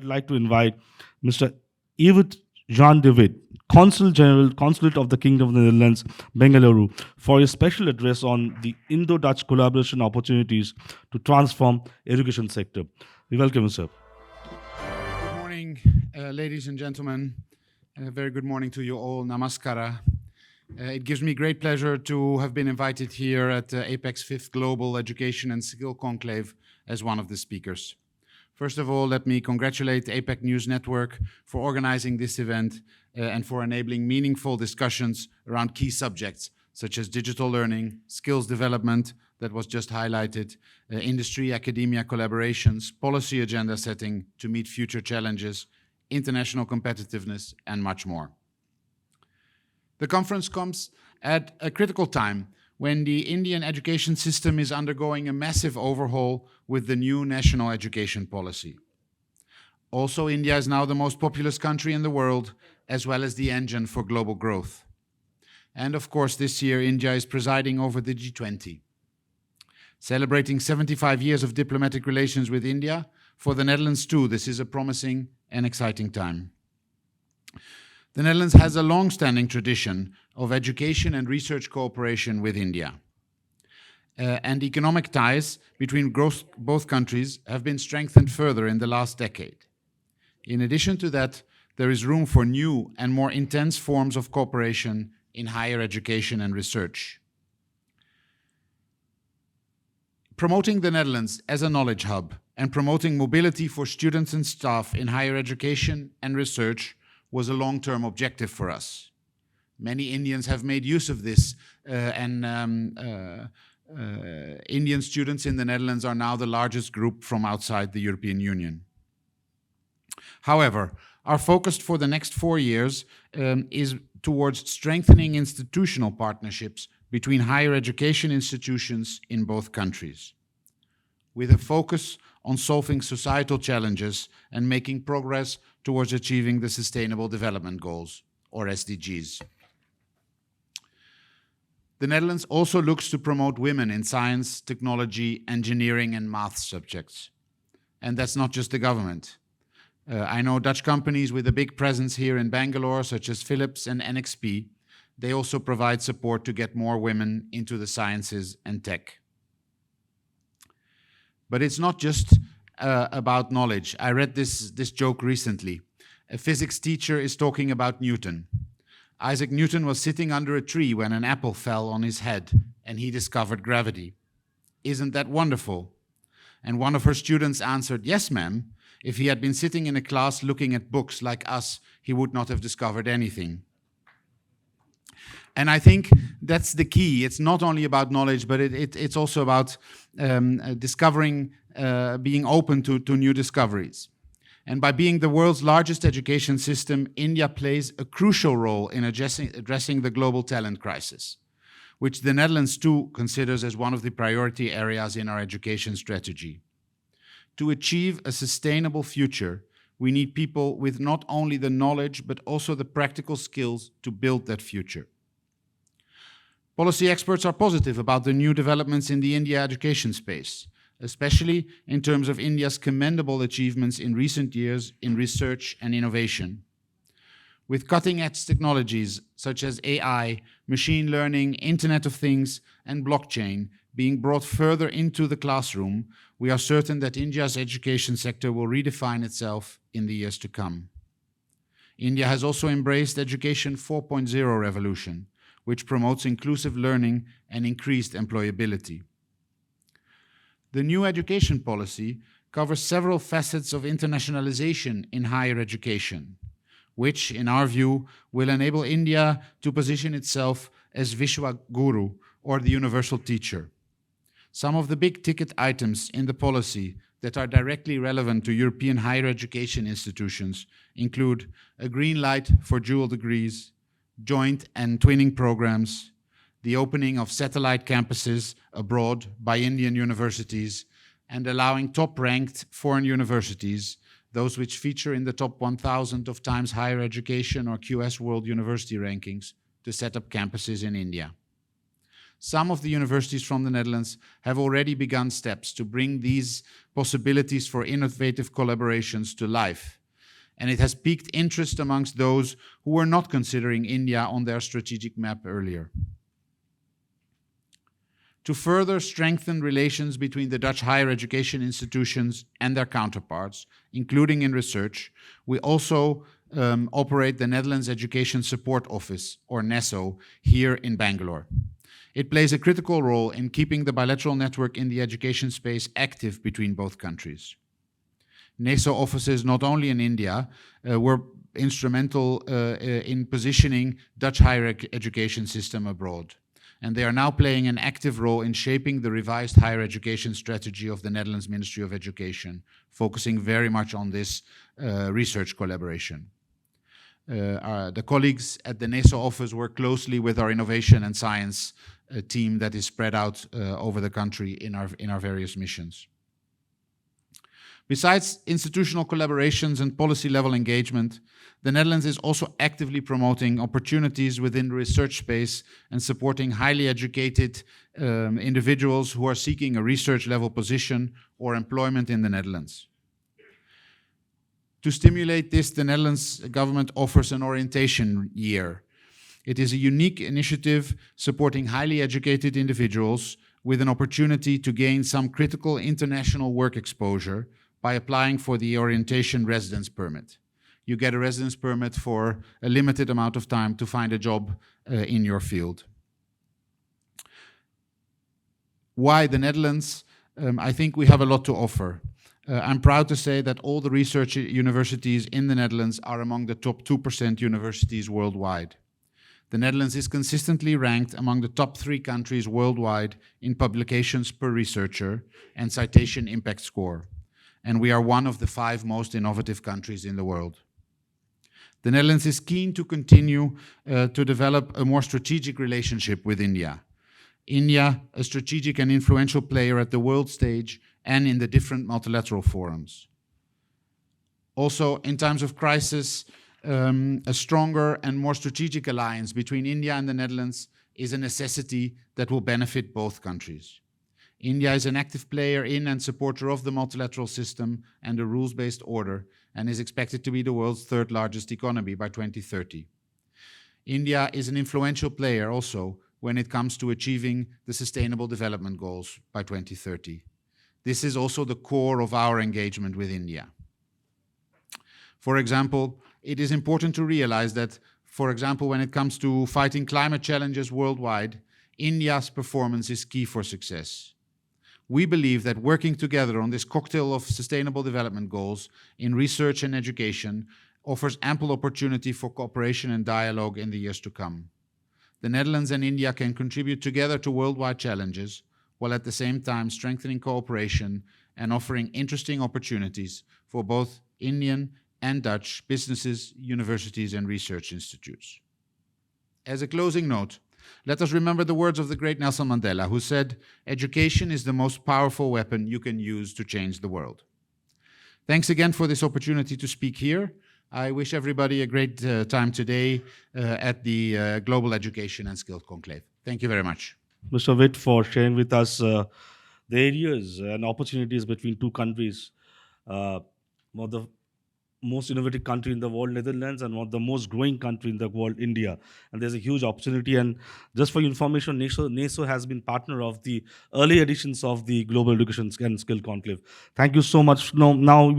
I'd like to invite Mr. Ewout-Jan de Wit, Consul General, Consulate of the Kingdom of the Netherlands, Bengaluru, for a special address on the Indo-Dutch collaboration opportunities to transform education sector. We welcome you, sir. Good morning, ladies and gentlemen. Very good morning to you all. Namaskara. It gives me great pleasure to have been invited here at APAC's 5th Global Education and Skill Conclave as one of the speakers. First of all, let me congratulate the APAC News Network for organizing this event and for enabling meaningful discussions around key subjects such as digital learning, skills development that was just highlighted, industry-academia collaborations, policy agenda setting to meet future challenges, international competitiveness, and much more. The conference comes at a critical time when the Indian education system is undergoing a massive overhaul with the new national education policy. Also, India is now the most populous country in the world, as well as the engine for global growth. And of course, this year, India is presiding over the G20. Celebrating 75 years of diplomatic relations with India, for the Netherlands too, this is a promising and exciting time. The Netherlands has a long-standing tradition of education and research cooperation with India. And economic ties between both countries have been strengthened further in the last decade. In addition to that, there is room for new and more intense forms of cooperation in higher education and research. Promoting the Netherlands as a knowledge hub and promoting mobility for students and staff in higher education and research was a long-term objective for us. Many Indians have made use of this, Indian students in the Netherlands are now the largest group from outside the European Union. However, our focus for the next 4 years is towards strengthening institutional partnerships between higher education institutions in both countries, with a focus on solving societal challenges and making progress towards achieving the Sustainable Development Goals, or SDGs. The Netherlands also looks to promote women in science, technology, engineering, and math subjects. And that's not just the government. I know Dutch companies with a big presence here in Bangalore, such as Philips and NXP, they also provide support to get more women into the sciences and tech. But it's not just about knowledge. I read this joke recently. A physics teacher is talking about Newton. Isaac Newton was sitting under a tree when an apple fell on his head and he discovered gravity. Isn't that wonderful? And one of her students answered, "Yes, ma'am. If he had been sitting in a class looking at books like us, he would not have discovered anything." And I think that's the key. It's not only about knowledge, but it's also about discovering, being open to new discoveries. And by being the world's largest education system, India plays a crucial role in addressing the global talent crisis, which the Netherlands too considers as one of the priority areas in our education strategy. To achieve a sustainable future, we need people with not only the knowledge, but also the practical skills to build that future. Policy experts are positive about the new developments in the India education space, especially in terms of India's commendable achievements in recent years in research and innovation. With cutting-edge technologies such as AI, machine learning, Internet of Things, and blockchain being brought further into the classroom, we are certain that India's education sector will redefine itself in the years to come. India has also embraced Education 4.0 revolution, which promotes inclusive learning and increased employability. The new education policy covers several facets of internationalization in higher education, which, in our view, will enable India to position itself as Vishwa Guru, or the universal teacher. Some of the big-ticket items in the policy that are directly relevant to European higher education institutions include a green light for dual degrees, joint and twinning programs, the opening of satellite campuses abroad by Indian universities, and allowing top-ranked foreign universities, those which feature in the top 1,000 of Times Higher Education or QS World University rankings, to set up campuses in India. some of the universities from the Netherlands have already begun steps to bring these possibilities for innovative collaborations to life. And it has piqued interest amongst those who were not considering India on their strategic map earlier. To further strengthen relations between the Dutch higher education institutions and their counterparts, including in research, we also operate the Netherlands Education Support Office, or NESO, here in Bangalore. It plays a critical role in keeping the bilateral network in the education space active between both countries. NESO offices, not only in India, were instrumental in positioning Dutch higher education system abroad. And they are now playing an active role in shaping the revised higher education strategy of the Netherlands Ministry of Education, focusing very much on this research collaboration. The colleagues at the NESO office work closely with our innovation and science team that is spread out over the country in our various missions. Besides institutional collaborations and policy-level engagement, the Netherlands is also actively promoting opportunities within the research space and supporting highly educated individuals who are seeking a research-level position or employment in the Netherlands. To stimulate this, the Netherlands government offers an orientation year. It is a unique initiative supporting highly educated individuals with an opportunity to gain some critical international work exposure by applying for the orientation residence permit. You get a residence permit for a limited amount of time to find a job in your field. Why the Netherlands? I think we have a lot to offer. I'm proud to say that all the research universities in the Netherlands are among the top 2% universities worldwide. The Netherlands is consistently ranked among the top 3 countries worldwide in publications per researcher and citation impact score. And we are one of the 5 most innovative countries in the world. The Netherlands is keen to continue to develop a more strategic relationship with India. India, a strategic and influential player at the world stage and in the different multilateral forums. Also, in times of crisis, a stronger and more strategic alliance between India and the Netherlands is a necessity that will benefit both countries. India is an active player in and supporter of the multilateral system and the rules-based order, and is expected to be the world's 3rd largest economy by 2030. India is an influential player also when it comes to achieving the Sustainable Development Goals by 2030. This is also the core of our engagement with India. For example, it is important to realize that, for example, when it comes to fighting climate challenges worldwide, India's performance is key for success. We believe that working together on this cocktail of sustainable development goals in research and education offers ample opportunity for cooperation and dialogue in the years to come. The Netherlands and India can contribute together to worldwide challenges, while at the same time strengthening cooperation and offering interesting opportunities for both Indian and Dutch businesses, universities, and research institutes. As a closing note, let us remember the words of the great Nelson Mandela, who said, "Education is the most powerful weapon you can use to change the world." Thanks again for this opportunity to speak here. I wish everybody a great time today at the Global Education and Skills Conclave. Thank you very much. Mr. Witt, for sharing with us the areas and opportunities between 2 countries. One of the most innovative country in the world, Netherlands, and one of the most growing country in the world, India. And there's a huge opportunity. And just for your information, NESO has been partner of the early editions of the Global Education and Skill Conclave. Thank you so much. Now